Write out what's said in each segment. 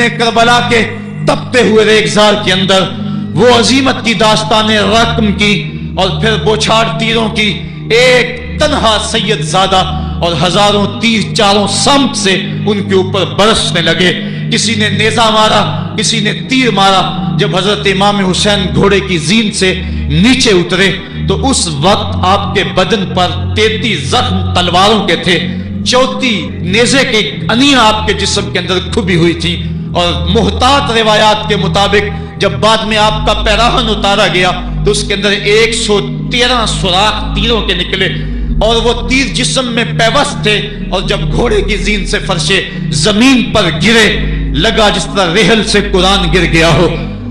نے کربلا کے تپتے ہوئے ریگزار کے اندر وہ عظیمت کی داستانیں رقم کی اور پھر بوچھاڑ تیروں کی، ایک تنہا سید زادہ اور ہزاروں تیر چاروں سمت سے ان کے اوپر برسنے لگے۔ کسی نے نیزہ مارا، کسی نے تیر مارا۔ جب حضرت امام حسین گھوڑے کی زین سے نیچے اترے تو اس وقت آپ کے بدن پر 33 زخم تلواروں کے تھے، 34 نیزے کے انیاں آپ کے جسم کے اندر کھبی ہوئی تھی، اور محتاط روایات کے مطابق جب بعد میں آپ کا پیراہن اتارا گیا تو اس کے اندر 113 سوراخ تیروں کے نکلے، اور وہ تیر جسم میں پیوست تھے، اور جب گھوڑے کی زین سے فرشے زمین پر گرے لگا جس طرح ریحل سے قرآن گر گیا ہو۔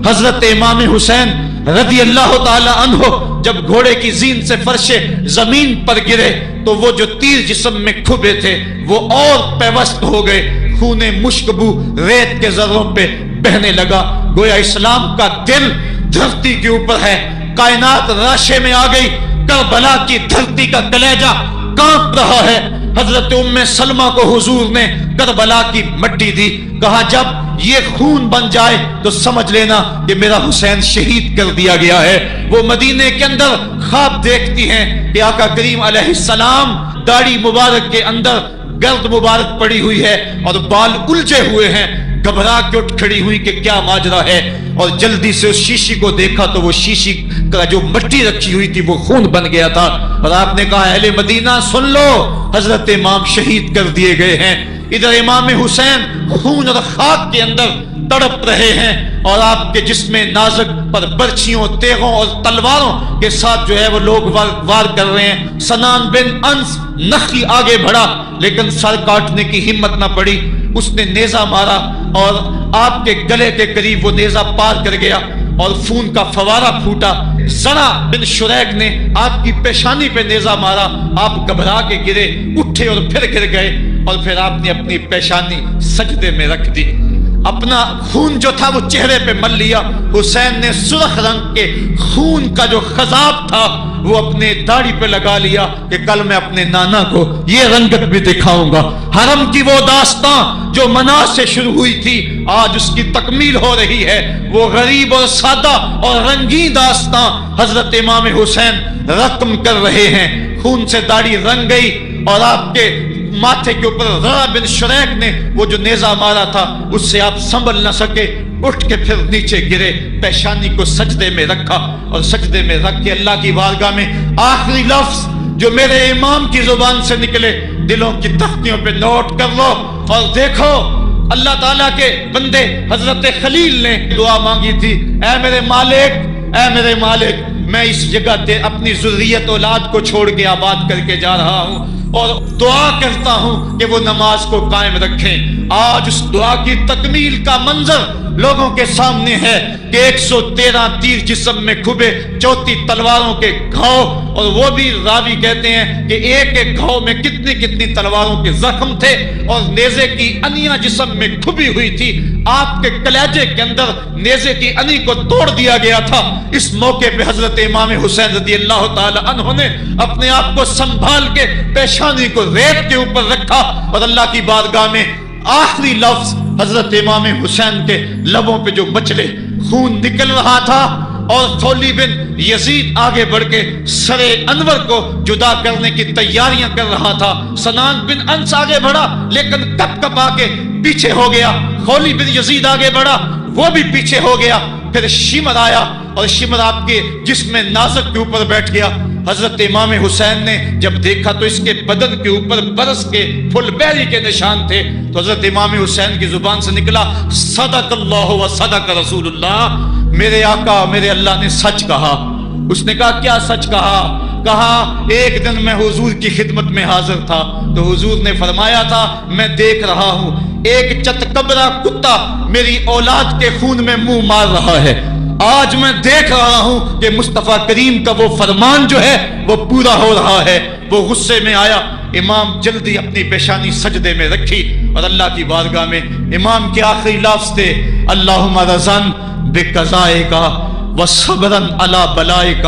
حضرت امام حسین رضی اللہ تعالی عنہ جب گھوڑے کی زین سے فرشے زمین پر گرے تو وہ جو تیر جسم میں کھبے تھے وہ اور پیوست ہو گئے، خون مشکبو ریت کے ذروں پہ بہنے لگا، گویا اسلام کا دل دھرتی کے اوپر ہے، کائنات راشے میں آ گئی، کربلا کی دھرتی کا کلیجہ کانپ رہا ہے۔ حضرت ام سلمہ کو حضور نے کربلا کی مٹی دی، کہا جب یہ خون بن جائے تو سمجھ لینا کہ میرا حسین شہید کر دیا گیا ہے۔ وہ مدینے کے اندر خواب دیکھتی ہیں کہ آقا کریم علیہ السلام داڑھی مبارک کے اندر گرد مبارک پڑی ہوئی ہے اور بال الجھے ہوئے ہیں، گھبرا کے اٹھ کھڑی ہوئی کہ کیا ماجرا ہے، اور جلدی سے اس شیشی کو دیکھا تو وہ شیشی کا جو مٹی رکھی ہوئی تھی وہ خون بن گیا تھا، اور آپ نے کہا اہل مدینہ سن لو، حضرت امام شہید کر دیے گئے ہیں۔ ادھر امام حسین خون اور خاک کے اندر تڑپ رہے ہیں، اور آپ کے جسم نازک پر برچھیوں، تیغوں اور تلواروں کے ساتھ جو ہے وہ لوگ وار کر رہے ہیں۔ سنان بن انس نخی آگے بڑھا لیکن سر کاٹنے کی ہمت نہ پڑی، اس نے نیزہ مارا اور آپ کے گلے کے قریب وہ نیزہ پار کر گیا اور خون کا فوارہ پھوٹا۔ زرع بن شریک نے آپ کی پیشانی پہ نیزہ مارا، آپ گھبرا کے گرے، اٹھے اور پھر گر گئے، اور پھر آپ نے اپنی پیشانی سجدے میں رکھ دی، اپنا خون جو تھا وہ چہرے پہ مل لیا۔ حسین نے سرخ رنگ کے خون کا جو خضاب تھا وہ اپنے داڑھی پہ لگا لیا کہ کل میں اپنے نانا کو یہ رنگت بھی دکھاؤں گا۔ حرم کی وہ داستان جو منا سے شروع ہوئی تھی آج اس کی تکمیل ہو رہی ہے، وہ غریب اور سادہ اور رنگین داستان حضرت امام حسین رقم کر رہے ہیں۔ خون سے داڑھی رنگ گئی، اور آپ کے ماتھے کے اوپر زرع بن شریک نے وہ جو نیزہ مارا تھا اس سے آپ سنبھل نہ سکے، اٹھ کے پھر نیچے گرے، پیشانی کو سجدے میں رکھا، اور سجدے میں رکھ کے اللہ کی بارگاہ میں آخری لفظ جو میرے امام کی زبان سے نکلے دلوں کی تختیوں پہ نوٹ کر لو اور دیکھو۔ اللہ تعالیٰ کے بندے حضرت خلیل نے دعا مانگی تھی، اے میرے مالک میں اس جگہ تے اپنی ذریت اولاد کو چھوڑ کے آباد کر کے جا رہا ہوں، اور دعا کرتا ہوں کہ وہ نماز کو قائم رکھیں۔ آج اس دعا کی تکمیل کا منظر لوگوں کے سامنے ہے کہ 113 تیر جسم میں کھبے، 34 تلواروں کے گھاؤ، اور وہ بھی راوی کہتے ہیں کہ ایک ایک گھاؤ میں کتنی تلواروں کے زخم تھے، اور نیزے کی انیاں جسم میں کھبی ہوئی تھی۔ آپ کے کلیجے کے اندر نیزے کی انی کو توڑ دیا گیا تھا۔ اس موقع پہ حضرت امام حسین رضی اللہ تعالی عنہ نے اپنے آپ کو سنبھال کے پیشانی کو ریت کے اوپر رکھا، اور اللہ کی بارگاہ میں آخری لفظ حضرت امام حسین کے لبوں پہ جو مچلے، خون نکل رہا تھا، اور خولی بن یزید آگے بڑھ کے سر انور کو جدا کرنے کی تیاریاں کر رہا تھا۔ سنان بن انس آگے بڑھا لیکن کپ کپا کے پیچھے ہو گیا، خولی بن یزید آگے بڑھا وہ بھی پیچھے ہو گیا، پھر شمر آیا اور شمر آپ کے جسم نازک کے اوپر بیٹھ گیا۔ حضرت امام حسین نے جب دیکھا تو اس کے بدن کے اوپر برس کے پھل بیری کے نشان تھے، تو حضرت امام حسین کی زبان سے نکلا صدق اللہ و صدق رسول اللہ، میرے آقا میرے اللہ نے سچ کہا۔ اس نے کہا کیا سچ کہا ایک دن میں حضور کی خدمت میں حاضر تھا تو حضور نے فرمایا تھا میں دیکھ رہا ہوں ایک چتکبرا کتا میری اولاد کے خون میں منہ مار رہا ہے، آج میں دیکھ رہا ہوں کہ مصطفیٰ کریم کا وہ فرمان جو ہے وہ پورا ہو رہا ہے۔ وہ غصے میں آیا، امام جلدی اپنی پیشانی سجدے میں رکھی اور اللہ کی بارگاہ میں امام کے آخری لفظ تھے اللہم رضن بقضائک وصبرا علی بلائک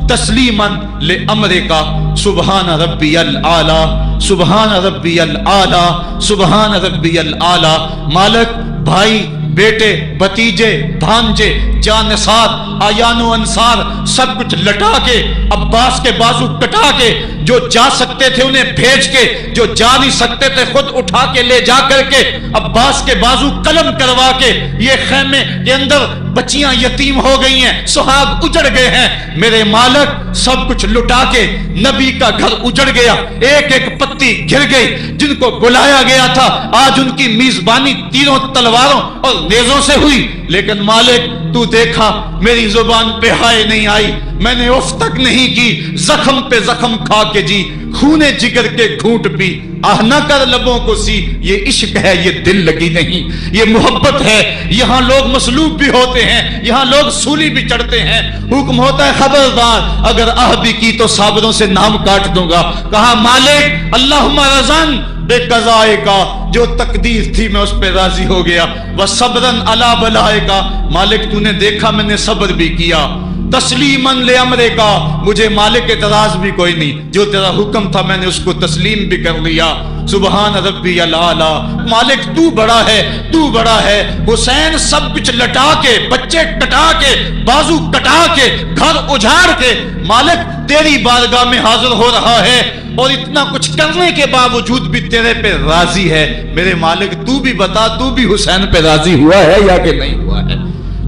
تسلیما لامرک سبحان ربی العالی سبحان ربی العالی سبحان ربی العالی۔ مالک بھائی بیٹے بھتیجے بھانجے جانثار آیان و انصار سب کچھ لٹا کے عباس کے بازو کٹا کے جو جا سکتے تھے انہیں بھیج کے جو جا نہیں سکتے تھے خود اٹھا کے لے جا کر کے عباس کے بازو قلم کروا کے یہ خیمے کے اندر بچیاں یتیم ہو گئی ہیں سہاگ اجڑ گئے ہیں میرے مالک سب کچھ لٹا کے نبی کا گھر اجڑ گیا ایک ایک پتی گر گئی جن کو بلایا گیا تھا آج ان کی میزبانی تیروں تلواروں اور نیزوں سے ہوئی لیکن مالک تو دیکھا میری زبان پہ ہائے نہیں آئی میں نے اف تک نہیں کی زخم پہ زخم کھا کے جی خونے جگر کے گھونٹ پی آہ نہ کر لبوں کو سی یہ عشق ہے یہ دل لگی نہیں یہ محبت ہے یہاں لوگ مصلوب بھی ہوتے ہیں یہاں لوگ سولی بھی چڑھتے ہیں حکم ہوتا ہے خبردار اگر آہ بھی کی تو صابروں سے نام کاٹ دوں گا کہا مالک اللہم رضان بے قضائے کا جو تقدیر تھی میں اس پہ راضی ہو گیا وصبرن علی بلائے کا مالک تو نے دیکھا میں نے صبر بھی کیا تسلیماً لامرے کا مجھے مالک اعتراض بھی کوئی نہیں جو تیرا حکم تھا میں نے اس کو تسلیم بھی کر لیا سبحان ربی الاعلی مالک تو بڑا ہے حسین سب کچھ لٹا کے بچے کٹا کے بازو کٹا کے گھر اجاڑ کے مالک تیری بارگاہ میں حاضر ہو رہا ہے اور اتنا کچھ کرنے کے باوجود بھی تیرے پہ راضی ہے میرے مالک تو بھی بتا تو بھی حسین پہ راضی ہوا ہے یا کہ نہیں ہوا ہے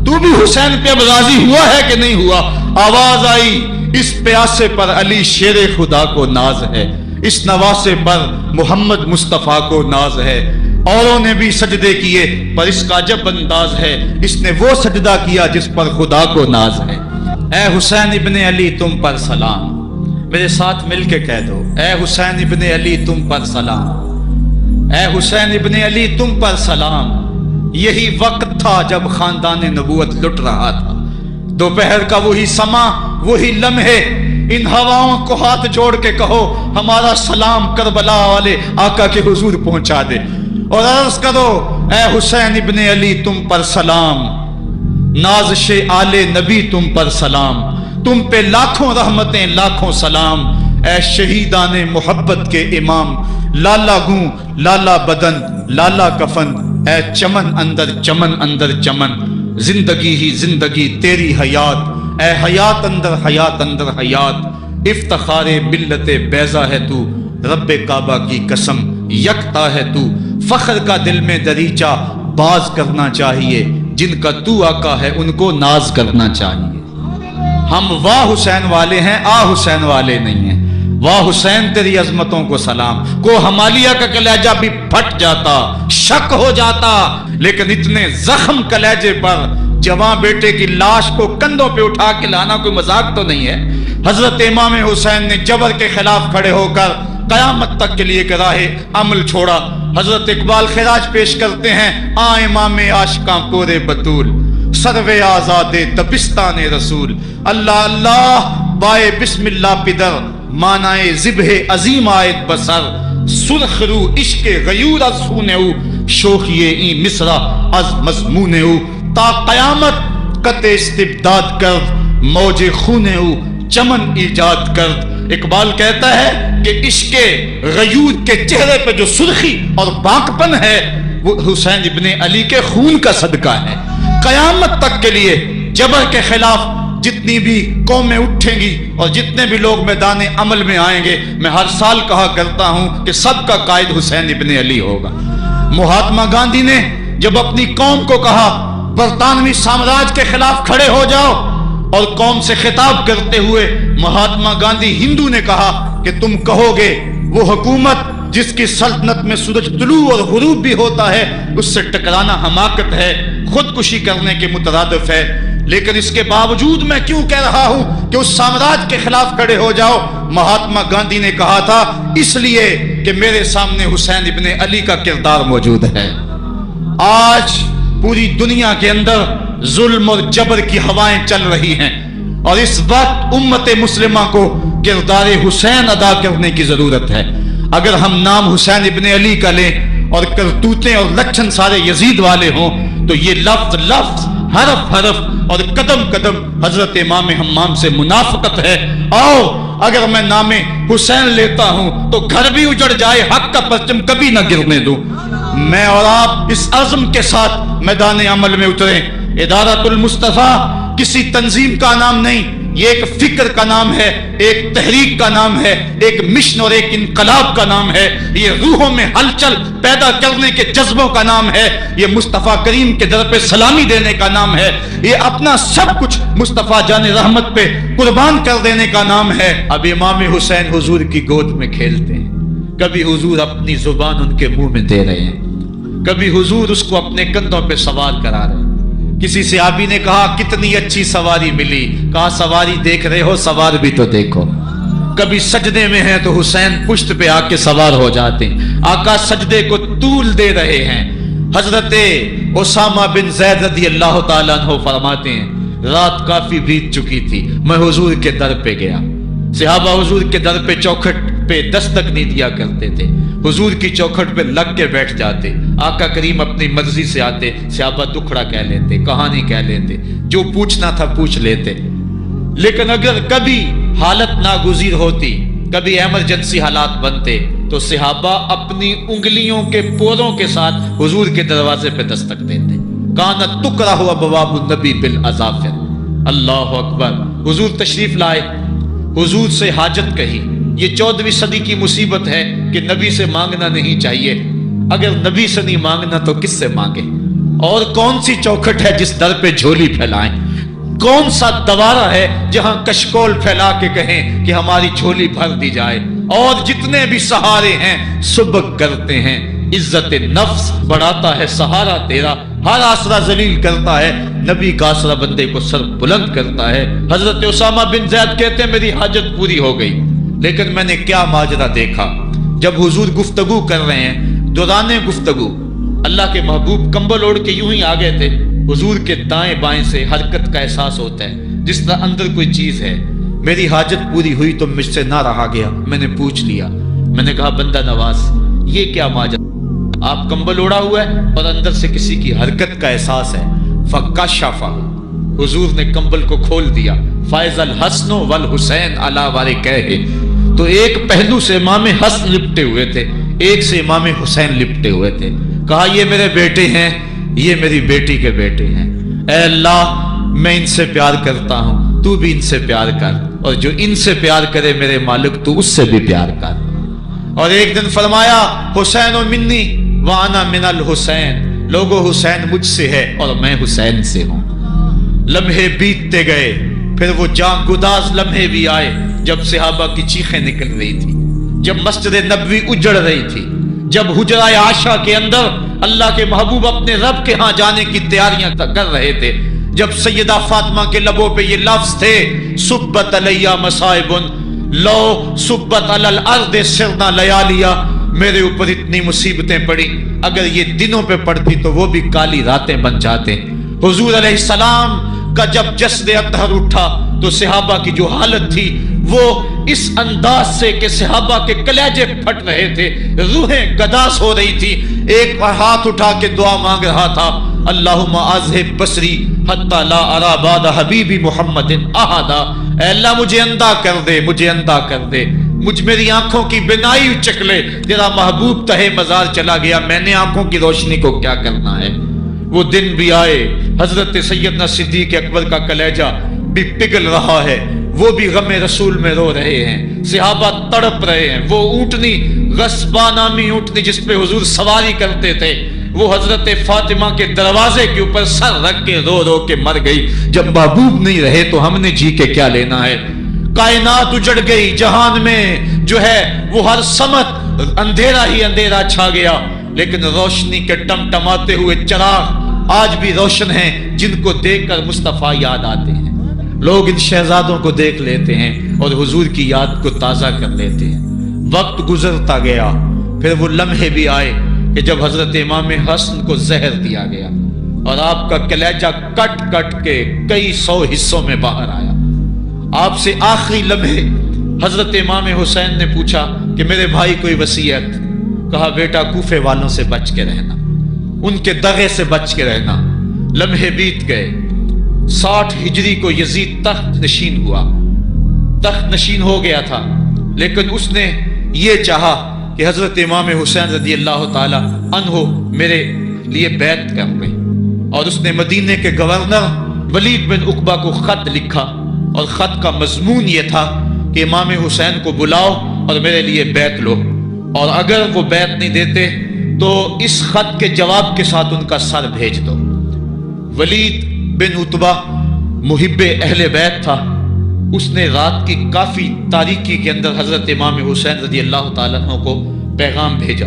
تو بھی حسین پہ راضی ہوا ہے کہ نہیں ہوا آواز آئی اس پیاسے پر علی شیر خدا کو ناز ہے اس نواسے پر محمد مصطفیٰ کو ناز ہے اوروں نے بھی سجدے کیے پر اس کا عجب انداز ہے اس نے وہ سجدہ کیا جس پر خدا کو ناز ہے اے حسین ابن علی تم پر سلام میرے ساتھ مل کے کہہ دو اے حسین ابن علی تم پر سلام اے حسین ابن علی تم پر سلام یہی وقت تھا جب خاندان نبوت لٹ رہا تھا دوپہر کا وہی سما وہی لمحے ان ہواؤں کو ہاتھ جوڑ کے کہو ہمارا سلام کربلا والے آقا کے حضور پہنچا دے اور عرض کرو اے حسین ابن علی تم پر سلام نازش آل نبی تم پر سلام تم پہ لاکھوں رحمتیں لاکھوں سلام اے شہیدان محبت کے امام لالا گوں لالا بدن لالا کفن اے چمن اندر چمن زندگی ہی زندگی تیری حیات اے حیات اندر حیات افتخار ملت بیضا ہے تو رب کعبہ کی قسم یکتا ہے تو فخر کا دل میں دریچہ باز کرنا چاہیے جن کا تو آقا ہے ان کو ناز کرنا چاہیے ہم واہ حسین والے ہیں آ حسین والے نہیں ہیں واہ حسین تیری عظمتوں کو سلام کو ہمالیہ کا کلیجہ بھی پھٹ جاتا شک ہو جاتا لیکن اتنے زخم کلیجے پر جوان بیٹے کی لاش کو کندھوں پہ اٹھا کے لانا کوئی مذاق تو نہیں ہے حضرت امام حسین نے جبر کے خلاف کھڑے ہو کر قیامت تک کے لیے ایک راہ عمل چھوڑا حضرت اقبال خراج پیش کرتے ہیں آ امام عاشقاں پورے بطول سروے آزاد تبستان رسول اللہ اللہ بائے بسم اللہ پدر مانائے ذبح عظیم آیت بسر سرخ رو عشق غیور از خونہو شوخی این مصرہ از مضمونہو تا قیامت قطع استبداد کرد موج خونہو چمن ایجاد کرد اقبال کہتا ہے کہ عشق غیور کے چہرے پہ جو سرخی اور باکپن ہے وہ حسین ابن علی کے خون کا صدقہ ہے قیامت تک کے لیے جبر کے خلاف جتنی بھی قومیں اٹھیں گی اور جتنے بھی لوگ میدان عمل میں آئیں گے میں ہر سال کہا کرتا ہوں کہ سب کا قائد حسین ابن علی ہوگا مہاتما گاندھی نے جب اپنی قوم کو کہا برطانوی سامراج کے خلاف کھڑے ہو جاؤ اور قوم سے خطاب کرتے ہوئے مہاتما گاندھی ہندو نے کہا کہ تم کہو گے وہ حکومت جس کی سلطنت میں سورج طلوع اور غروب بھی ہوتا ہے اس سے ٹکرانا حماقت ہے خودکشی کرنے کے مترادف ہے لیکن اس کے باوجود میں کیوں کہہ رہا ہوں کہ اس سامراج کے خلاف کھڑے ہو جاؤ مہاتما گاندھی نے کہا تھا اس لیے کہ میرے سامنے حسین ابن علی کا کردار موجود ہے آج پوری دنیا کے اندر ظلم اور جبر کی ہوائیں چل رہی ہیں اور اس وقت امت مسلمہ کو کردار حسین ادا کرنے کی ضرورت ہے اگر ہم نام حسین ابن علی کا لیں اور کرتوتیں اور لچھن سارے یزید والے ہوں تو یہ لفظ حرف اور قدم قدم حضرت امام حمام سے منافقت ہے آؤ اگر میں نام حسین لیتا ہوں تو گھر بھی اجڑ جائے حق کا پرچم کبھی نہ گرنے دوں میں اور آپ اس عزم کے ساتھ میدان عمل میں اتریں۔ ادارۃ المصطفیٰ کسی تنظیم کا نام نہیں، یہ ایک فکر کا نام ہے، ایک تحریک کا نام ہے، ایک مشن اور ایک انقلاب کا نام ہے، یہ روحوں میں ہلچل پیدا کرنے کے جذبوں کا نام ہے، یہ مصطفیٰ کریم کے در پہ سلامی دینے کا نام ہے، یہ اپنا سب کچھ مصطفیٰ جان رحمت پہ قربان کر دینے کا نام ہے۔ اب امام حسین حضور کی گود میں کھیلتے ہیں، کبھی حضور اپنی زبان ان کے منہ میں دے رہے ہیں، کبھی حضور اس کو اپنے کندھوں پہ سوار کرا رہے ہیں۔ کسی صحابی نے کہا کتنی اچھی سواری ملی، کہا سواری دیکھ رہے ہو، سوار بھی تو دیکھو۔ کبھی سجدے میں ہیں تو حسین پشت پہ آ کے سوار ہو جاتے ہیں، آقا سجدے کو طول دے رہے ہیں۔ حضرت اسامہ بن زید رضی اللہ تعالیٰ عنہ فرماتے ہیں رات کافی بیت چکی تھی، میں حضور کے در پہ گیا۔ صحابہ حضور کے در پہ چوکھٹ پہ دستک نہیں دیا کرتے تھے، حضور کی چوکھٹ پہ لگ کے بیٹھ جاتے، آقا کریم اپنی مرضی سے آتے، صحابہ دکھڑا کہہ لیتے، کہانی کہہ لیتے، جو پوچھنا تھا پوچھ لیتے۔ لیکن اگر کبھی حالت ناگزیر ہوتی، کبھی ایمرجنسی حالات بنتے تو صحابہ اپنی انگلیوں کے پوروں کے ساتھ حضور کے دروازے پہ دستک دیتے۔ کانت تکرہ ابواب النبی بالاظافر۔ اللہ اکبر۔ حضور تشریف لائے، حضور سے حاجت کہی۔ یہ 14ویں صدی کی مصیبت ہے کہ نبی سے مانگنا نہیں چاہیے، اگر نبی سے نہیں مانگنا تو کس سے مانگے؟ اور کون سی چوکھٹ ہے جس در پہ جھولی پھیلائیں؟ کون سا دوارہ ہے جہاں کشکول پھیلا کے کہیں کہ ہماری جھولی بھر دی جائے؟ اور جتنے بھی سہارے ہیں سبک کرتے ہیں، عزت نفس بڑھاتا ہے سہارا تیرا، ہر آسرا ذلیل کرتا ہے، نبی کا آسرا بندے کو سر بلند کرتا ہے۔ حضرت اسامہ بن زید کہتے ہیں میری حاجت پوری ہو گئی، لیکن میں نے کیا ماجرا دیکھا، جب حضور گفتگو کر رہے ہیں، دوران گفتگو اللہ کے محبوب کمبل اوڑھ کے یوں ہی آ گئے تھے، حضور کے دائیں بائیں سے حرکت کا احساس ہوتا ہے جس طرح اندر کوئی چیز ہے۔ میری حاجت پوری ہوئی تو مجھ سے نہ رہا گیا، میں نے پوچھ لیا، میں نے کہا بندہ نواز یہ کیا ماجرا، آپ کمبل اوڑھا ہوا ہے اور اندر سے کسی کی حرکت کا احساس ہے۔ فکشف، حضور نے کمبل کو کھول دیا، فائز الحسن والحسین علی وارکیہ، تو ایک پہلو سے امام حسن لپٹے ہوئے تھے، ایک سے امام حسین لپٹے ہوئے تھے۔ کہا یہ میرے بیٹے ہیں، یہ میری بیٹی کے بیٹے ہیں، اے اللہ میں ان سے پیار کرتا ہوں، تو بھی ان سے پیار کر، اور جو ان سے پیار کرے میرے مالک تو اس سے بھی پیار کر۔ اور ایک دن فرمایا حسین منی وانا من الحسین، لوگو حسین مجھ سے ہے اور میں حسین سے ہوں۔ لمحے بیتتے گئے، پھر وہ جاں گداز لمحے بھی آئے جب صحابہ کی چیخیں نکل رہی تھی، جب مسجد نبوی اجڑ رہی تھی، جب حجرہ عائشہ کے اندر اللہ کے محبوب اپنے رب کے ہاں جانے کی تیاریاں کر رہے تھے، جب سیدہ فاطمہ کے لبوں پہ یہ لفظ تھے سبت علیہ مصائب لو سبت علی الارض سرنا لیالیا، میرے اوپر اتنی مصیبتیں پڑی، اگر یہ دنوں پہ پڑتی تو وہ بھی کالی راتیں بن جاتے۔ حضور علیہ السلام کا جب جسد اطہر اٹھا تو صحابہ کی جو حالت تھی وہ اس انداز سے کہ صحابہ کے کلیجے پھٹ رہے تھے، روحیں گداس ہو رہی تھی، ایک ہاتھ اٹھا کے دعا مانگ رہا تھا اللہم اذہب بصری حتی لا ارا بعد حبیبی محمد احدا، اے اللہ مجھے اندھا کر دے، مجھے اندھا کر دے، میری آنکھوں کی بینائی اچک لے، تیرا محبوب تہے مزار چلا گیا، میں نے آنکھوں کی روشنی کو کیا کرنا ہے۔ وہ دن بھی آئے، حضرت سیدنا صدیق اکبر کا کلیجہ بھی پگھل رہا ہے، وہ بھی غم رسول میں رو رہے ہیں، صحابہ تڑپ رہے ہیں۔ وہ اونٹنی غصبہ نامی اونٹنی جس پہ حضور سواری کرتے تھے، وہ حضرت فاطمہ کے دروازے کے اوپر سر رکھ کے رو رو کے مر گئی۔ جب محبوب نہیں رہے تو ہم نے جی کے کیا لینا ہے؟ کائنات اجڑ گئی، جہان میں جو ہے وہ ہر سمت اندھیرا ہی اندھیرا چھا گیا، لیکن روشنی کے ٹمٹماتے ہوئے چراغ آج بھی روشن ہیں، جن کو دیکھ کر مصطفیٰ یاد آتے ہیں۔ لوگ ان شہزادوں کو دیکھ لیتے ہیں اور حضور کی یاد کو تازہ کر لیتے ہیں۔ وقت گزرتا گیا، پھر وہ لمحے بھی آئے کہ جب حضرت امام حسن کو زہر دیا گیا اور آپ کا کلیجہ کٹ کٹ کے کئی سو حصوں میں باہر آیا۔ آپ سے آخری لمحے حضرت امام حسین نے پوچھا کہ میرے بھائی کوئی وصیت؟ کہا بیٹا کوفے والوں سے بچ کے رہنا، ان کے دغے سے بچ کے رہنا۔ لمحے بیت گئے، 60 ہجری کو یزید تخت نشین ہوا، تخت نشین ہو گیا تھا، لیکن اس نے یہ چاہا کہ حضرت امام حسین رضی اللہ تعالی عنہ میرے لیے بیعت کر لیں، اور اس نے مدینے کے گورنر ولید بن عقبہ کو خط لکھا، اور خط کا مضمون یہ تھا کہ امام حسین کو بلاؤ اور میرے لیے بیعت لو، اور اگر وہ بیعت نہیں دیتے تو اس خط کے جواب کے ساتھ ان کا سر بھیج دو۔ ولید بن عتبہ محب اہل بیت تھا، اس نے رات کی کافی تاریکی کے اندر حضرت امام حسین رضی اللہ تعالیٰ عنہ کو پیغام بھیجا۔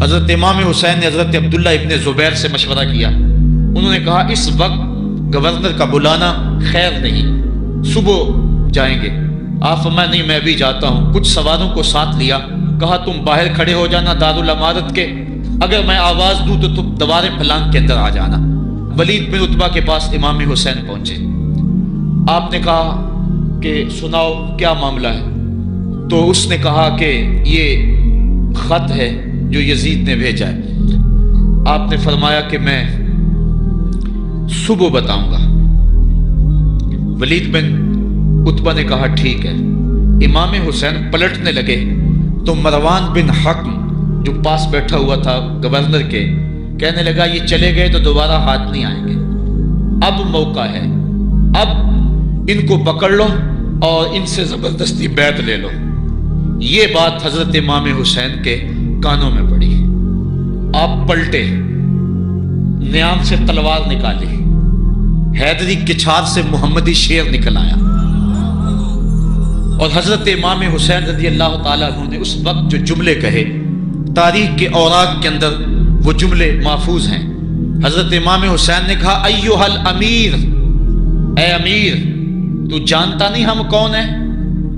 حضرت امام حسین نے حضرت عبداللہ ابن زبیر سے مشورہ کیا، انہوں نے کہا اس وقت گورنر کا بلانا خیر نہیں، صبح جائیں گے۔ آپ فرمایا نہیں میں بھی جاتا ہوں۔ کچھ سواروں کو ساتھ لیا، کہا تم باہر کھڑے ہو جانا دارالامارت کے، اگر میں آواز دوں تو تم دوبارے پھلانگ کے اندر آ جانا۔ ولید بن عتبہ کے پاس امام حسین پہنچے، آپ نے کہا کہ سناؤ کیا معاملہ ہے؟ تو اس نے کہا کہ یہ خط ہے جو یزید نے بھیجا ہے۔ آپ نے فرمایا کہ میں صبح بتاؤں گا۔ ولید بن عتبہ نے کہا ٹھیک ہے۔ امام حسین پلٹنے لگے تو مروان بن حکم جو پاس بیٹھا ہوا تھا گورنر کے، کہنے لگا یہ چلے گئے تو دوبارہ ہاتھ نہیں آئیں گے، اب موقع ہے، اب ان کو پکڑ لو اور ان سے زبردستی بیعت لے لو۔ یہ بات حضرت امام حسین کے کانوں میں پڑی، آپ پلٹے، نیام سے تلوار نکالی، حیدری کچھار سے محمدی شیر نکل آیا، اور حضرت امام حسین رضی اللہ تعالیٰ عنہ نے اس وقت جو جملے کہے، تاریخ کے اوراق کے اندر وہ جملے محفوظ ہیں۔ حضرت امام حسین نے کہا ایھا الامیر، اے امیر تو جانتا نہیں ہم کون ہیں؟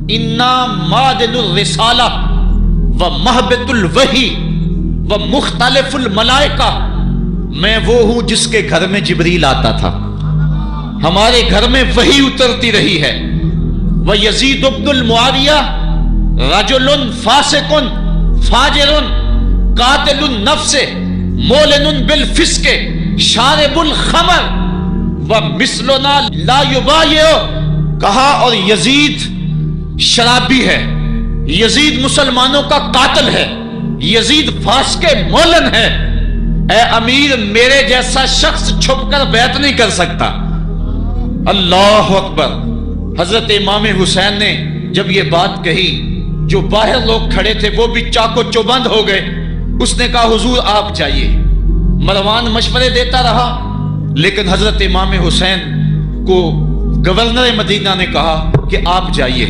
انا معدن الرسالہ و محبت الوحی و مختلف الملائکہ، میں وہ ہوں جس کے گھر میں جبریل آتا تھا، ہمارے گھر میں وحی اترتی رہی ہے۔ وَيَزِيدُ بْنُ الْمُعَاوِيَةِ رَجُلٌ فَاسِقٌ فَاجِرٌ قَاتِلُ النَّفْسِ مُعْلِنٌ بِالْفِسْقِ شَارِبُ الْخَمْرِ وَمِثْلُنَا لَا يُبَايِعُ، کہا اور یزید شرابی ہے، یزید مسلمانوں کا قاتل ہے، یزید فاسق مولن ہے، اے امیر میرے جیسا شخص چھپ کر بیعت نہیں کر سکتا۔ اللہ اکبر۔ حضرت امام حسین نے جب یہ بات کہی، جو باہر لوگ کھڑے تھے وہ بھی چاقو چوبند ہو گئے۔ اس نے کہا حضور آپ جائیے۔ مروان مشورے دیتا رہا، لیکن حضرت امام حسین کو گورنر مدینہ نے کہا کہ آپ جائیے۔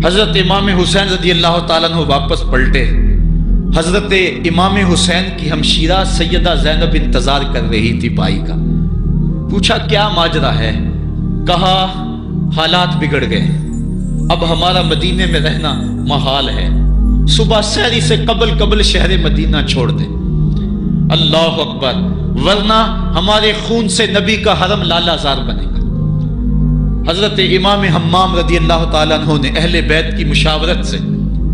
حضرت امام حسین رضی اللہ تعالیٰ عنہ واپس پلٹے۔ حضرت امام حسین کی ہمشیرہ سیدہ زینب انتظار کر رہی تھی بھائی کا۔ پوچھا کیا ماجرا ہے؟ کہا حالات بگڑ گئے، اب ہمارا مدینے میں رہنا محال ہے، صبح سحری سے قبل شہر مدینہ چھوڑ دیں۔ اللہ اکبر، ورنہ ہمارے خون سے نبی کا حرم لالا زار بنے گا۔ حضرت امام حمام رضی اللہ تعالیٰ عنہ نے اہل بیت کی مشاورت سے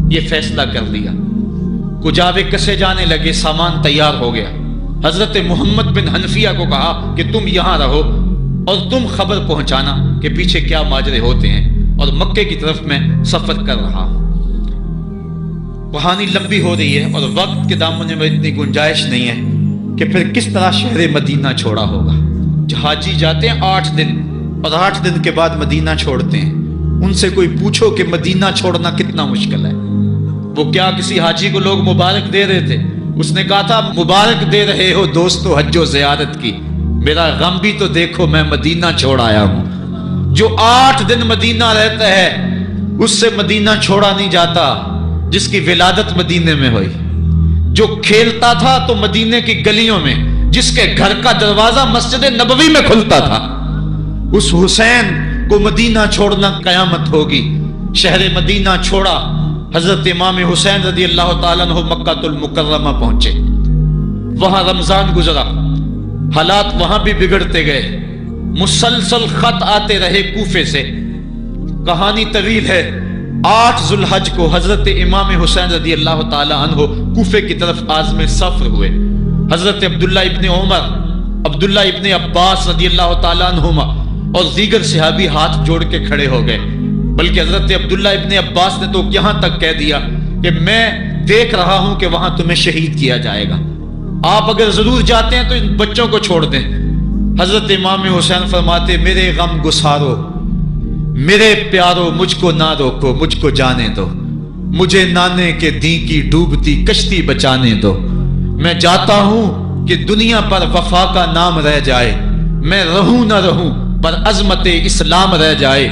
یہ فیصلہ کر لیا۔ کجاوے کسے جانے لگے، سامان تیار ہو گیا۔ حضرت محمد بن حنفیہ کو کہا کہ تم یہاں رہو اور تم خبر پہنچانا کہ پیچھے کیا ماجرے ہوتے ہیں، اور مکے کی طرف میں سفر کر رہا۔ کہانی لمبی ہو رہی ہے اور وقت کے دامن میں اتنی گنجائش نہیں ہے کہ پھر کس طرح شہر مدینہ چھوڑا ہوگا۔ حاجی جاتے ہیں 8 دن اور 8 دن کے بعد مدینہ چھوڑتے ہیں۔ ان سے کوئی پوچھو کہ مدینہ چھوڑنا کتنا مشکل ہے۔ وہ کیا کسی حاجی کو لوگ مبارک دے رہے تھے؟ اس نے کہا تھا مبارک دے رہے ہو دوستو حج و زیارت کی، میرا غم بھی تو دیکھو، میں مدینہ چھوڑ آیا ہوں۔ جو 8 دن مدینہ رہتا ہے اس سے مدینہ چھوڑا نہیں جاتا جس کی ولادت مدینے میں ہوئی، جو کھیلتا تھا تو مدینے کی گلیوں میں، جس کے گھر کا دروازہ مسجد نبوی میں کھلتا تھا، اس حسین کو مدینہ چھوڑنا قیامت ہوگی۔ شہر مدینہ چھوڑا، حضرت امام حسین رضی اللہ تعالیٰ عنہ مکہ المکرمہ پہنچے۔ وہاں رمضان گزرا، حالات وہاں بھی بگڑتے گئے، مسلسل خط آتے رہے کوفے سے۔ کہانی طویل ہے۔ 8 ذو الحج کو حضرت امام حسین رضی اللہ تعالی عنہ کوفے کی طرف عازم سفر ہوئے۔ حضرت عبداللہ ابن عمر، عبداللہ ابن عباس رضی اللہ تعالی عنہما اور دیگر صحابی ہاتھ جوڑ کے کھڑے ہو گئے، بلکہ حضرت عبداللہ ابن عباس نے تو یہاں تک کہہ دیا کہ میں دیکھ رہا ہوں کہ وہاں تمہیں شہید کیا جائے گا، آپ اگر ضرور جاتے ہیں تو ان بچوں کو چھوڑ دیں۔ حضرت امام حسین فرماتے میرے غم گسارو، میرے پیارو مجھ کو نہ روکو، مجھ کو جانے دو، مجھے نانے کے دی کی ڈوبتی کشتی بچانے دو۔ میں جاتا ہوں کہ دنیا پر وفا کا نام رہ جائے، میں رہوں نہ رہوں پر عظمت اسلام رہ جائے۔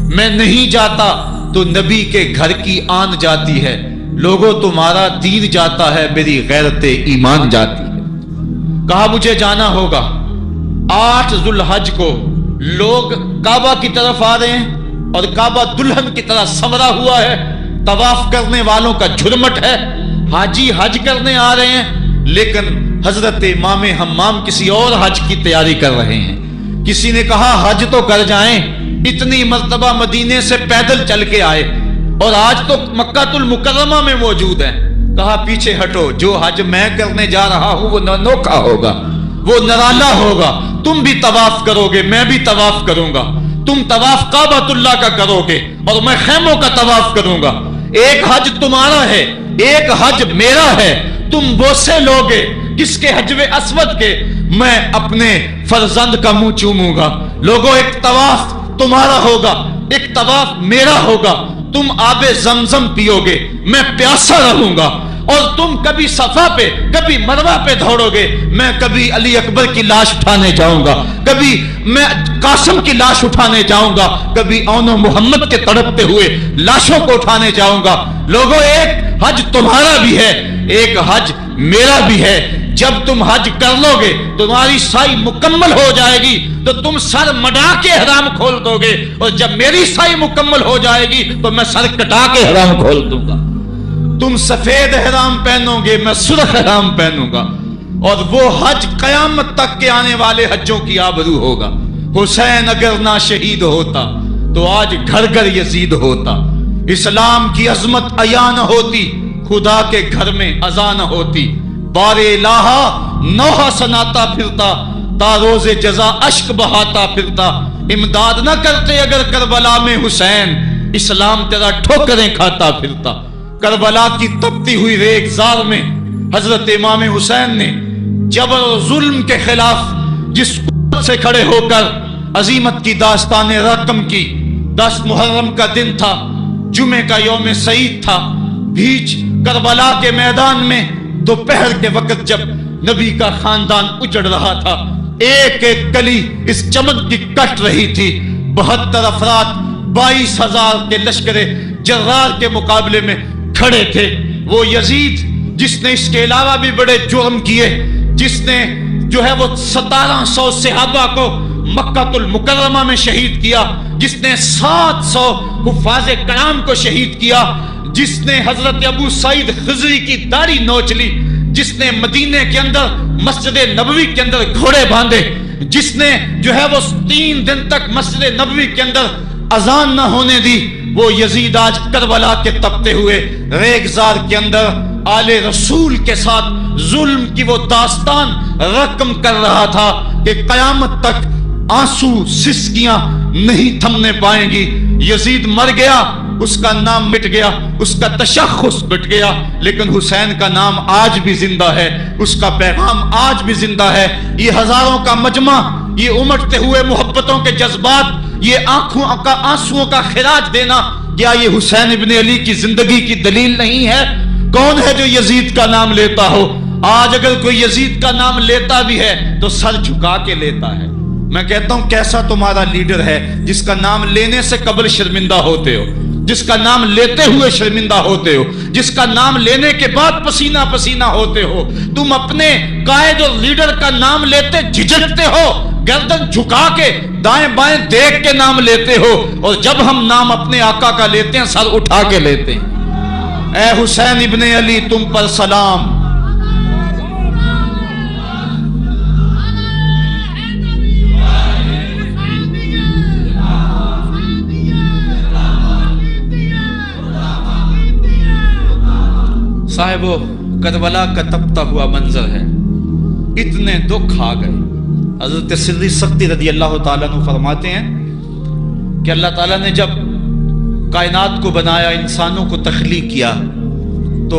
میں نہیں جاتا تو نبی کے گھر کی آن جاتی ہے، لوگوں تمہارا دین جاتا ہے، میری غیرت ایمان جاتی ہے۔ کہا مجھے جانا ہوگا۔ 8 ذو الحج کو لوگ کعبہ کی طرف آ رہے ہیں اور کعبہ دلہن کی طرح سنورا ہوا ہے، طواف کرنے والوں کا جھرمٹ ہے، حاجی حج کرنے آ رہے ہیں، لیکن حضرت امام حمام کسی اور حج کی تیاری کر رہے ہیں۔ کسی نے کہا حج تو کر جائیں، اتنی مرتبہ مدینے سے پیدل چل کے آئے اور آج تو مکہ المکرمہ میں موجود ہیں۔ کہا پیچھے ہٹو، جو حج میں کرنے جا رہا ہوں وہ انوکھا ہوگا، وہ نرالا ہوگا۔ تم بھی طواف کرو گے، میں بھی طواف کروں گا، تم طواف کعبۃ اللہ کا کرو گے اور میں خیموں کا طواف کروں گا۔ ایک حج تمہارا ہے، ایک حج میرا ہے، تم وہ سے لوگے کس کے حجر اسود کے، میں اپنے فرزند کا منہ چوموں گا۔ لوگوں ایک طواف تمہارا ہوگا، ایک طواف میرا ہوگا، تم آب زمزم پیو گے، میں پیاسا رہوں گا، اور تم کبھی صفا پہ کبھی مروہ پہ دوڑو گے، میں کبھی علی اکبر کی لاش اٹھانے جاؤں گا، کبھی میں قاسم کی لاش اٹھانے جاؤں گا، کبھی اون و محمد کے تڑپتے ہوئے لاشوں کو اٹھانے جاؤں گا۔ لوگوں ایک حج تمہارا بھی ہے، ایک حج میرا بھی ہے۔ جب تم حج کر لو گے تمہاری سائی مکمل ہو جائے گی تو تم سر مڈا کے احرام کھول دو گے، اور جب میری سائی مکمل ہو جائے گی تو میں سر کٹا کے احرام کھول دوں گا۔ تم سفید احرام پہنو گے، میں سرخ احرام پہنوں گا، اور وہ حج قیامت تک کے آنے والے حجوں کی آبرو ہوگا۔ حسین اگر نہ شہید ہوتا تو آج گھر گھر یزید ہوتا، اسلام کی عظمت عیاں نہ ہوتی، خدا کے گھر میں اذان نہ ہوتی، بار الہا نوحہ سناتا پھرتا، تا روز جزا اشک بہاتا پھرتا۔ امداد نہ کرتے اگر کربلا میں حسین، اسلام تیرا ٹھوکریں کھاتا پھرتا۔ کربلا کی تپتی ہوئی ریگزار میں حضرت امام حسین نے جبر و ظلم کے خلاف جس قوت سے کھڑے ہو کر عظیمت کی داستان رقم کی، 10 محرم کا دن تھا، جمعے کا یوم سعید تھا، بھیچ کربلا کے میدان میں دوپہر کے وقت جب نبی کا خاندان اجڑ رہا تھا، ایک ایک کلی اس چمن کی کٹ رہی تھی، 72 افراد 22,000 کے لشکر جرار کے مقابلے میں کھڑے تھے۔ وہ یزید جس نے اس کے علاوہ بھی بڑے جرم کیے، جس نے جو ہے وہ 1700 صحابہ کو مکہ المکرمہ میں شہید کیا، جس نے 700 حفاظ کرام کو شہید کیا، جس نے حضرت ابو سعید خضری کی داڑھی نوچ لی، جس نے مدینے کے اندر مسجد نبوی کے اندر گھوڑے باندھے، جس نے جو ہے وہ 3 دن تک مسجد نبوی کے اندر اذان نہ ہونے دی، وہ یزید آج کربلا کے تپتے ہوئے ریگزار کے اندر آل رسول کے ساتھ ظلم کی وہ داستان رقم کر رہا تھا کہ قیامت تک آنسو سسکیاں نہیں تھمنے پائیں گی۔ یزید مر گیا، اس کا نام مٹ گیا، اس کا تشخص مٹ گیا، لیکن حسین کا نام آج بھی زندہ ہے، اس کا پیغام آج بھی زندہ ہے۔ یہ ہزاروں کا مجمع، یہ امٹتے ہوئے محبتوں کے جذبات، یہ آنکھوں کا آنسوؤں کا خراج دینا، کیا یہ حسین ابن علی کی زندگی کی دلیل نہیں ہے؟ کون ہے جو یزید کا نام لیتا ہو؟ آج اگر کوئی یزید کا نام لیتا بھی ہے تو سر جھکا کے لیتا ہے۔ میں کہتا ہوں کیسا تمہارا لیڈر ہے جس کا نام لینے سے قبل شرمندہ ہوتے ہو، جس کا نام لیتے ہوئے شرمندہ ہوتے ہو، جس کا نام لینے کے بعد پسینہ پسینہ ہوتے ہو۔ تم اپنے قائد اور لیڈر کا نام لیتے جھجکتے ہو، گردن جھکا کے دائیں بائیں دیکھ کے نام لیتے ہو، اور جب ہم نام اپنے آقا کا لیتے ہیں سر اٹھا کے لیتے ہیں۔ اے حسین ابن علی تم پر سلام۔ صاحبو کربلا کا تپتا ہوا منظر ہے، اتنے دکھ آ گئے۔ حضرت سری سختی رضی اللہ تعالیٰ عنہ فرماتے ہیں کہ اللہ تعالیٰ نے جب کائنات کو بنایا، انسانوں کو تخلیق کیا، تو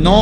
9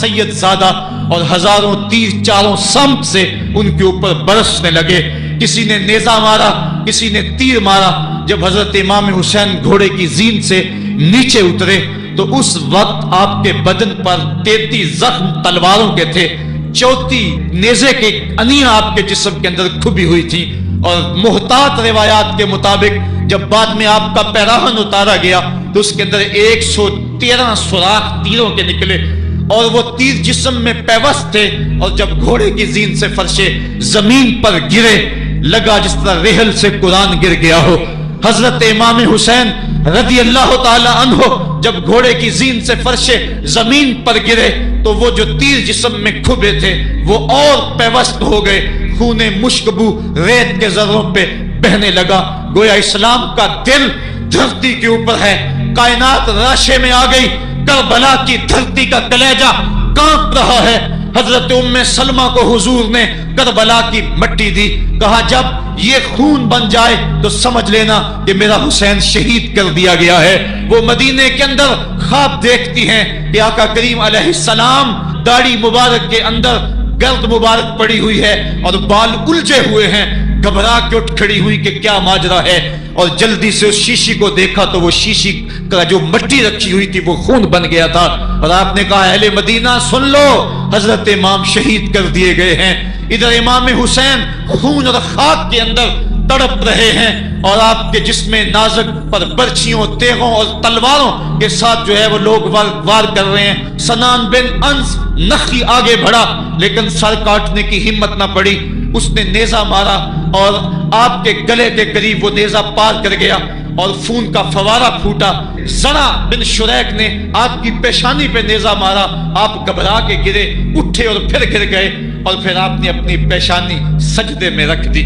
سید زادہ اور ہزاروں تیر چاروں سمت سے ان کے اوپر برسنے لگے. کسی نے نیزہ مارا, کسی نے تیر مارا. جب حضرت امام حسین گھوڑے کی زین سے نیچے اترے تو اس وقت آپ کے بدن پر 33 زخم تلواروں کے تھے. 34 نیزے کے انیاں آپ کے جسم کے اندر کھبی ہوئی تھی. اور محتاط روایات کے مطابق جب بعد میں آپ کا پیراہن اتارا گیا تو اس کے اندر 113 سوراخ تیروں کے نکلے اور وہ تیر جسم میں پیوست تھے. اور جب گھوڑے کی زین سے فرشے زمین پر گرے لگا جس طرح ریحل سے قرآن گر گیا ہو. حضرت امام حسین رضی اللہ تعالی عنہ جب گھوڑے کی زین سے فرشے زمین پر گرے تو وہ جو تیر جسم میں کھبے تھے وہ اور پیوست ہو گئے. خون مشکبو ریت کے ذروں پہ بہنے لگا. گویا اسلام کا دل دھرتی کے اوپر ہے. کائنات راشے میں آ گئی. کربلا کی دھرتی کا کلیجہ کانپ رہا ہے. حضرت ام سلمہ کو حضور نے کربلا کی مٹی دی. کہا جب یہ خون بن جائے تو سمجھ لینا کہ میرا حسین شہید کر دیا گیا ہے. وہ مدینے کے اندر خواب دیکھتی ہیں کہ آقا کریم علیہ السلام داڑھی مبارک کے اندر گرد مبارک پڑی ہوئی ہے اور بال الجھے ہوئے ہیں. گھبرا کے اٹھ کھڑی ہوئی کہ کیا ماجرا ہے, اور جلدی سے اس شیشی کو دیکھا تو وہ شیشی کا جو مٹی رکھی ہوئی تھی وہ خون بن گیا تھا. اور آپ نے کہا اہل مدینہ سن لو, حضرت امام شہید کر دیے گئے ہیں. ادھر امام حسین خون اور خاک کے اندر تڑپ رہے ہیں اور آپ کے جسم نازک پر برچھیوں, تیغوں اور تلواروں کے ساتھ جو ہے وہ لوگ وار کر رہے ہیں. سنان بن انس نخی آگے بڑھا لیکن سر کاٹنے کی ہمت نہ پڑی. اس نے نیزہ مارا اور آپ کے گلے کے قریب وہ نیزہ پار کر گیا اور خون کا فوارہ پھوٹا. زرع بن شریک نے آپ کی پیشانی پہ نیزہ مارا. آپ گھبرا کے گرے, اٹھے اور پھر گر گئے اور پھر آپ نے اپنی پیشانی سجدے میں رکھ دی.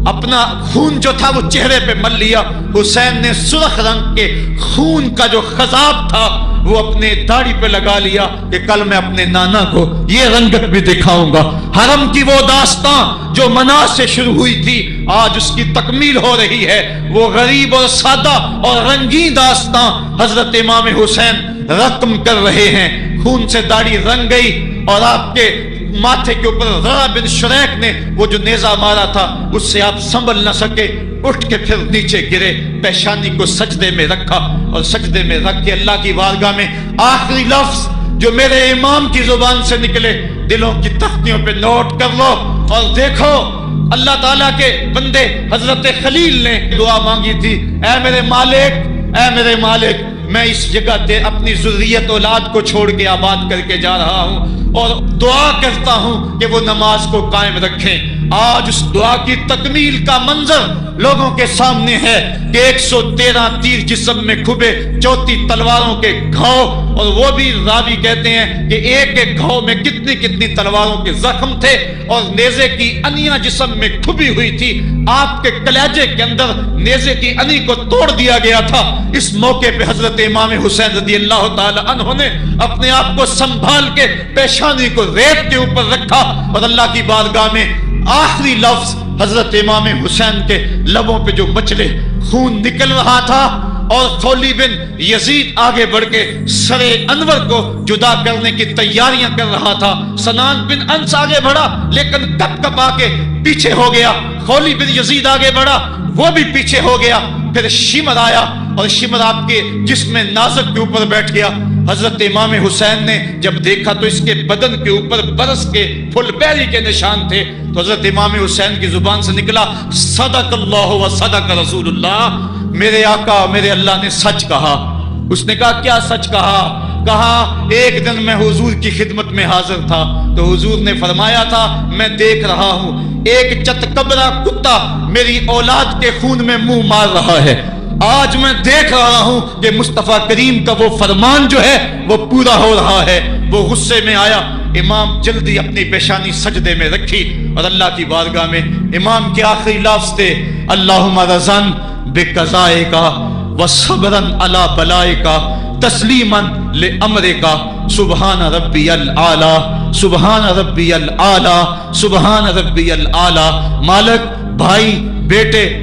اپنا خون جو تھا وہ چہرے پہ مل لیا. حسین نے سرخ رنگ کے خون کا جو خضاب تھا وہ اپنے داڑھی پہ لگا لیا کہ کل میں اپنے نانا کو یہ رنگت بھی دکھاؤں گا. حرم کی وہ داستان جو منا سے شروع ہوئی تھی آج اس کی تکمیل ہو رہی ہے. وہ غریب اور سادہ اور رنگین داستان حضرت امام حسین رقم کر رہے ہیں. خون سے داڑھی رنگ گئی اور آپ کے ماتھے کے اوپر زرع بن شریک نے وہ جو نیزہ مارا تھا اس سے آپ سنبھل نہ سکے, اٹھ کے پھر نیچے گرے, پیشانی کو سجدے میں رکھا اور سجدے میں رکھ کے اللہ کی بارگاہ میں آخری لفظ جو میرے امام کی زبان سے نکلے دلوں کی تختیوں پہ نوٹ کر لو اور دیکھو. اللہ تعالیٰ کے بندے حضرت خلیل نے دعا مانگی تھی, اے میرے مالک, اے میرے مالک, میں اس جگہ تے اپنی ذریت اولاد کو چھوڑ کے آباد کر کے جا رہا ہوں اور دعا کرتا ہوں کہ وہ نماز کو قائم رکھیں. آج اس دعا کی تکمیل کا منظر لوگوں کے سامنے ہے کہ 113 تیر جسم میں کھبے, 34 تلواروں کے گھاؤ, اور وہ بھی راوی کہتے ہیں کہ ایک ایک گھاؤ میں کتنی کتنی تلواروں کے زخم تھے اور نیزے کی انیاں جسم میں کھبی ہوئی تھی. آپ کے کلیجے کے اندر نیزے کی انی کو توڑ دیا گیا تھا. اس موقع پہ حضرت امام حسین رضی اللہ تعالی عنہ نے اپنے آپ کو سنبھال کے پیشانی کو ریت کے اوپر رکھا اور اللہ کی بارگاہ میں آخری لفظ حضرت امام حسین کے لبوں پہ جو مچلے خون نکل رہا تھا اور خولی بن یزید آگے بڑھ کے سر انور کو جدا کرنے کی تیاریاں کر رہا تھا. سنان بن انس آگے بڑھا لیکن کپ کپا کے پیچھے ہو گیا. خولی بن یزید آگے بڑھا, وہ بھی پیچھے ہو گیا. پھر شمر آیا اور شمر آپ کے جسم نازک کے اوپر بیٹھ گیا. حضرت امام حسین نے جب دیکھا تو اس کے بدن کے اوپر برس کے پھل بیری کے نشان تھے. تو حضرت امام حسین کی زبان سے نکلا, صدق اللہ و صدق رسول اللہ, میرے آقا میرے اللہ نے سچ کہا. اس نے کہا کیا سچ کہا؟ کہا ایک دن میں حضور کی خدمت میں حاضر تھا تو حضور نے فرمایا تھا میں دیکھ رہا ہوں ایک چتکبرا کتا میری اولاد کے خون میں منہ مار رہا ہے. آج میں دیکھ رہا ہوں کہ مصطفیٰ کریم کا وہ فرمان جو ہے وہ پورا ہو رہا ہے. وہ غصے میں آیا. امام جلدی اپنی پیشانی سجدے میں رکھی اور اللہ کی بارگاہ میں امام کے آخری لفظ تھے, اللہم رضن بقضائک وصبرن علی بلائک تسلیما لامرک سبحان ربی العالی سبحان ربی العالی سبحان ربی العالی. مالک بھائی بیٹے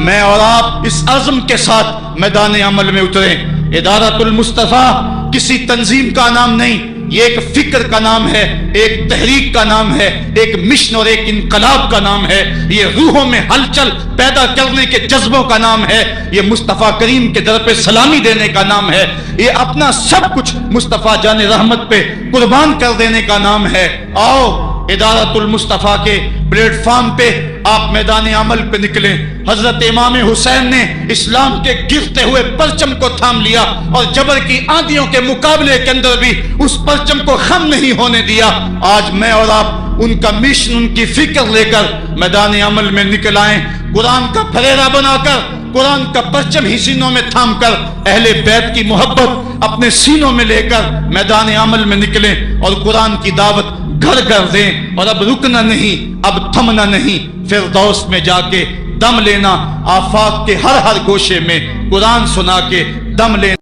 میں اور آپ اس عزم کے ساتھ میدان عمل میں اتریں۔ ادارۃ المصطفیٰ کسی تنظیم کا نام نہیں، یہ ایک فکر کا نام ہے، ایک تحریک کا نام ہے، ایک مشن اور ایک انقلاب کا نام ہے، یہ روحوں میں ہلچل پیدا کرنے کے جذبوں کا نام ہے، یہ مصطفیٰ کریم کے در پہ سلامی دینے کا نام ہے، یہ اپنا سب کچھ مصطفیٰ جان رحمت پہ قربان کر دینے کا نام ہے۔ آؤ ادارۃ المصطفیٰ کے پلیٹ فارم پہ آپ میدان عمل پہ نکلیں۔ حضرت امام حسین نے اسلام کے گرتے ہوئے پرچم کو تھام لیا اور جبر کی آندھیوں کے مقابلے کے اندر بھی اس پرچم کو خم نہیں ہونے دیا۔ آج میں اور آپ ان کا مشن، ان کی فکر لے کر میدان عمل میں نکل آئیں، قرآن کا پھریرا بنا کر، قرآن کا پرچم ہی سینوں میں تھام کر، اہل بیت کی محبت اپنے سینوں میں لے کر میدان عمل میں نکلیں اور قرآن کی دعوت گھر گھر دیں۔ اور اب رکنا نہیں، اب تھمنا نہیں، فردوس میں جا کے دم لینا، آفاق کے ہر ہر گوشے میں قرآن سنا کے دم لینا۔